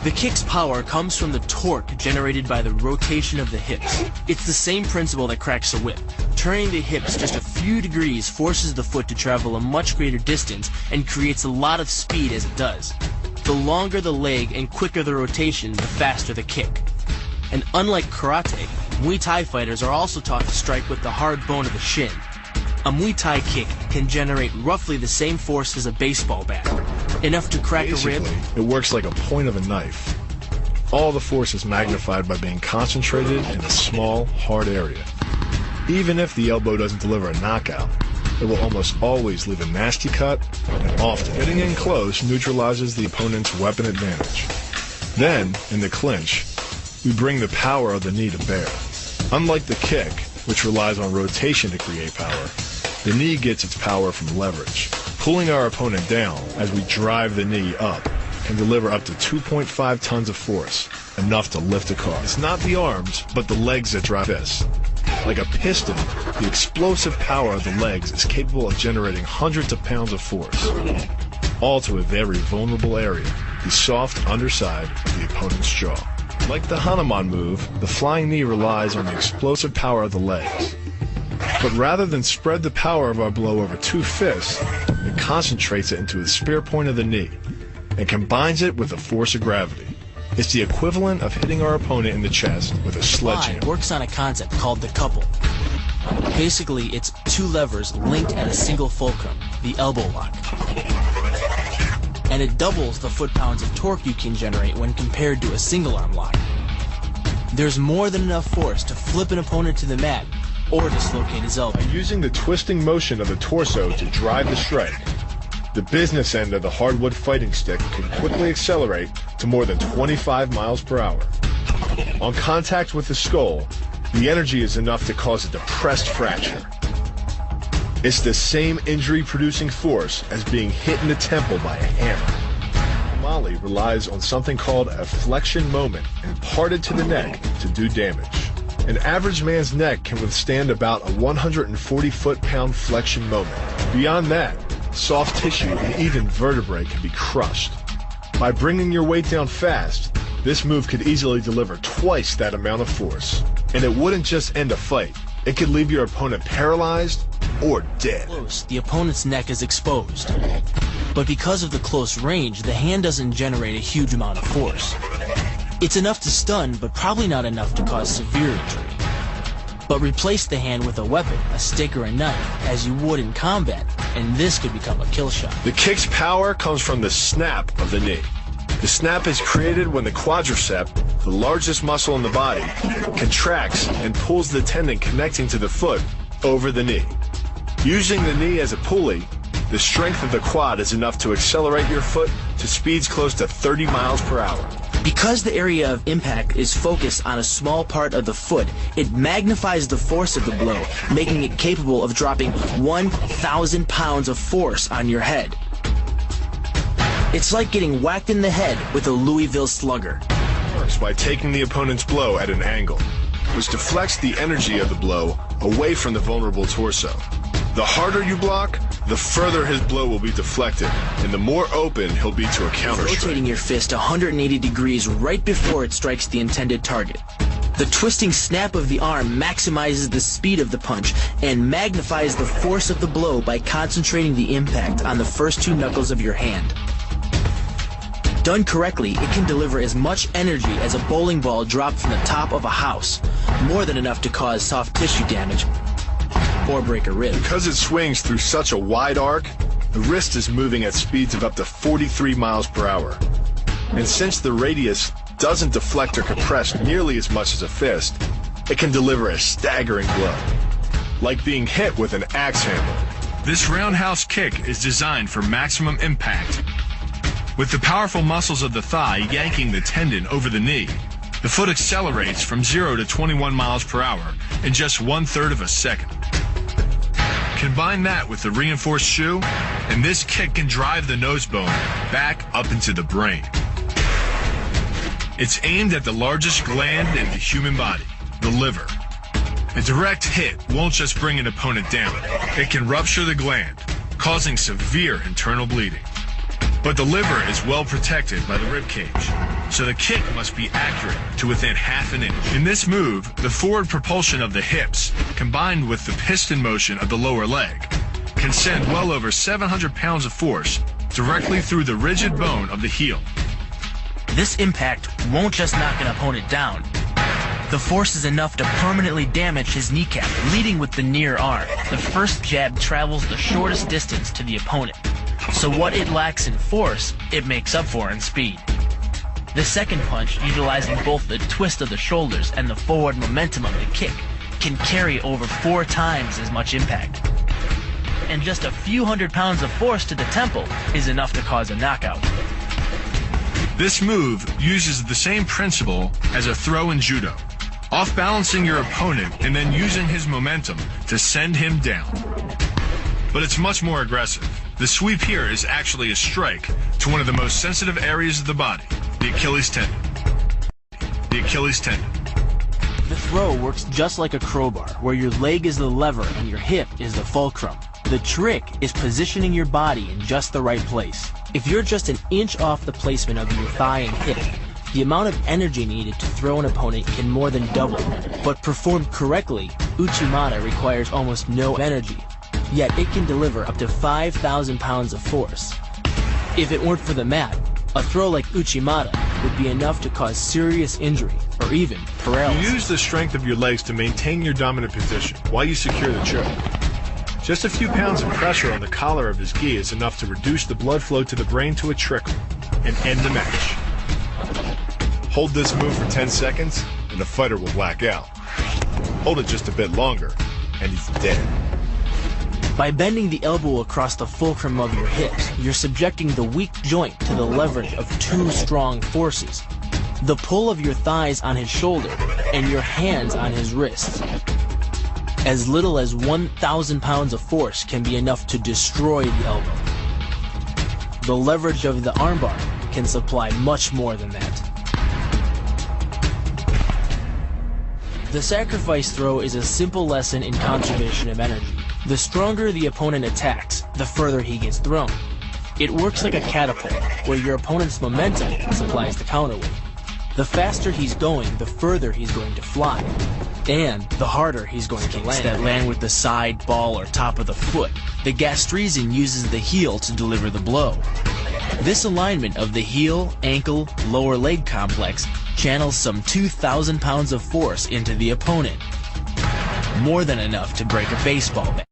The kick's power comes from the torque generated by the rotation of the hips. It's the same principle that cracks a whip. Turning the hips just a few degrees forces the foot to travel a much greater distance and creates a lot of speed as it does. The longer the leg and quicker the rotation, the faster the kick. And unlike karate, Muay Thai fighters are also taught to strike with the hard bone of the shin. A Muay Thai kick can generate roughly the same force as a baseball bat, enough to crack a rib. It works like a point of a knife. All the force is magnified by being concentrated in a small, hard area. Even if the elbow doesn't deliver a knockout, it will almost always leave a nasty cut, and often getting in close neutralizes the opponent's weapon advantage. Then, in the clinch, we bring the power of the knee to bear. Unlike the kick, which relies on rotation to create power, the knee gets its power from leverage. Pulling our opponent down as we drive the knee up can deliver up to 2.5 tons of force, enough to lift a car. It's not the arms, but the legs that drive this. Like a piston, the explosive power of the legs is capable of generating hundreds of pounds of force, all to a very vulnerable area, the soft underside of the opponent's jaw. Like the Hanuman move, the flying knee relies on the explosive power of the legs. But rather than spread the power of our blow over two fists, it concentrates it into the spear point of the knee and combines it with the force of gravity. It's the equivalent of hitting our opponent in the chest with a sledgehammer. Works on a concept called the couple. Basically, it's two levers linked at a single fulcrum, the elbow lock. And it doubles the foot-pounds of torque you can generate when compared to a single-arm lock. There's more than enough force to flip an opponent to the mat or dislocate his elbow. Using the twisting motion of the torso to drive the strike, the business end of the hardwood fighting stick can quickly accelerate to more than 25 miles per hour. On contact with the skull, the energy is enough to cause a depressed fracture. It's the same injury-producing force as being hit in the temple by a hammer. Molly relies on something called a flexion moment imparted to the neck to do damage. An average man's neck can withstand about a 140 foot-pound flexion moment. Beyond that, soft tissue and even vertebrae can be crushed. By bringing your weight down fast, this move could easily deliver twice that amount of force. And it wouldn't just end a fight. It could leave your opponent paralyzed or dead. Close, the opponent's neck is exposed. But because of the close range, the hand doesn't generate a huge amount of force. It's enough to stun, but probably not enough to cause severe injury. But replace the hand with a weapon, a stick or a knife, as you would in combat, and this could become a kill shot. The kick's power comes from the snap of the knee. The snap is created when the quadricep, the largest muscle in the body, contracts and pulls the tendon connecting to the foot over the knee. Using the knee as a pulley, the strength of the quad is enough to accelerate your foot to speeds close to 30 miles per hour. Because the area of impact is focused on a small part of the foot, it magnifies the force of the blow, making it capable of dropping 1,000 pounds of force on your head. It's like getting whacked in the head with a Louisville slugger. It works by taking the opponent's blow at an angle, which deflects the energy of the blow away from the vulnerable torso. The harder you block, the further his blow will be deflected, and the more open he'll be to a counter strike. Rotating your fist 180 degrees right before it strikes the intended target. The twisting snap of the arm maximizes the speed of the punch and magnifies the force of the blow by concentrating the impact on the first two knuckles of your hand. Done correctly, it can deliver as much energy as a bowling ball dropped from the top of a house, more than enough to cause soft tissue damage or break a rib. Because it swings through such a wide arc, the wrist is moving at speeds of up to 43 miles per hour. And since the radius doesn't deflect or compress nearly as much as a fist, it can deliver a staggering blow, like being hit with an axe handle. This roundhouse kick is designed for maximum impact. With the powerful muscles of the thigh yanking the tendon over the knee, the foot accelerates from 0 to 21 miles per hour in just 1/3 of a second. Combine that with the reinforced shoe, and this kick can drive the nose bone back up into the brain. It's aimed at the largest gland in the human body, the liver. A direct hit won't just bring an opponent down. It can rupture the gland, causing severe internal bleeding. But the liver is well protected by the rib cage, so the kick must be accurate to within half an inch. In this move, the forward propulsion of the hips, combined with the piston motion of the lower leg, can send well over 700 pounds of force directly through the rigid bone of the heel. This impact won't just knock an opponent down. The force is enough to permanently damage his kneecap, leading with the near arm. The first jab travels the shortest distance to the opponent, so what it lacks in force, it makes up for in speed. The second punch, utilizing both the twist of the shoulders and the forward momentum of the kick, can carry over 4 times as much impact. And just a few hundred pounds of force to the temple is enough to cause a knockout. This move uses the same principle as a throw in judo, off-balancing your opponent and then using his momentum to send him down. But it's much more aggressive. The sweep here is actually a strike to one of the most sensitive areas of the body, the Achilles tendon. The Achilles tendon. The throw works just like a crowbar, where your leg is the lever and your hip is the fulcrum. The trick is positioning your body in just the right place. If you're just an inch off the placement of your thigh and hip, the amount of energy needed to throw an opponent can more than double. But performed correctly, Uchimata requires almost no energy, yet it can deliver up to 5,000 pounds of force. If it weren't for the mat, a throw like Uchimata would be enough to cause serious injury or even paralysis. You use the strength of your legs to maintain your dominant position while you secure the choke. Just a few pounds of pressure on the collar of his gi is enough to reduce the blood flow to the brain to a trickle and end the match. Hold this move for 10 seconds and the fighter will black out. Hold it just a bit longer and he's dead. By bending the elbow across the fulcrum of your hips, you're subjecting the weak joint to the leverage of 2 strong forces: the pull of your thighs on his shoulder and your hands on his wrists. As little as 1,000 pounds of force can be enough to destroy the elbow. The leverage of the armbar can supply much more than that. The sacrifice throw is a simple lesson in conservation of energy. The stronger the opponent attacks, the further he gets thrown. It works like a catapult, where your opponent's momentum supplies the counterweight. The faster he's going, the further he's going to fly. And the harder he's going to land. That land with the side, ball, or top of the foot. The gastrizin uses the heel to deliver the blow. This alignment of the heel, ankle, lower leg complex channels some 2,000 pounds of force into the opponent. More than enough to break a baseball bat.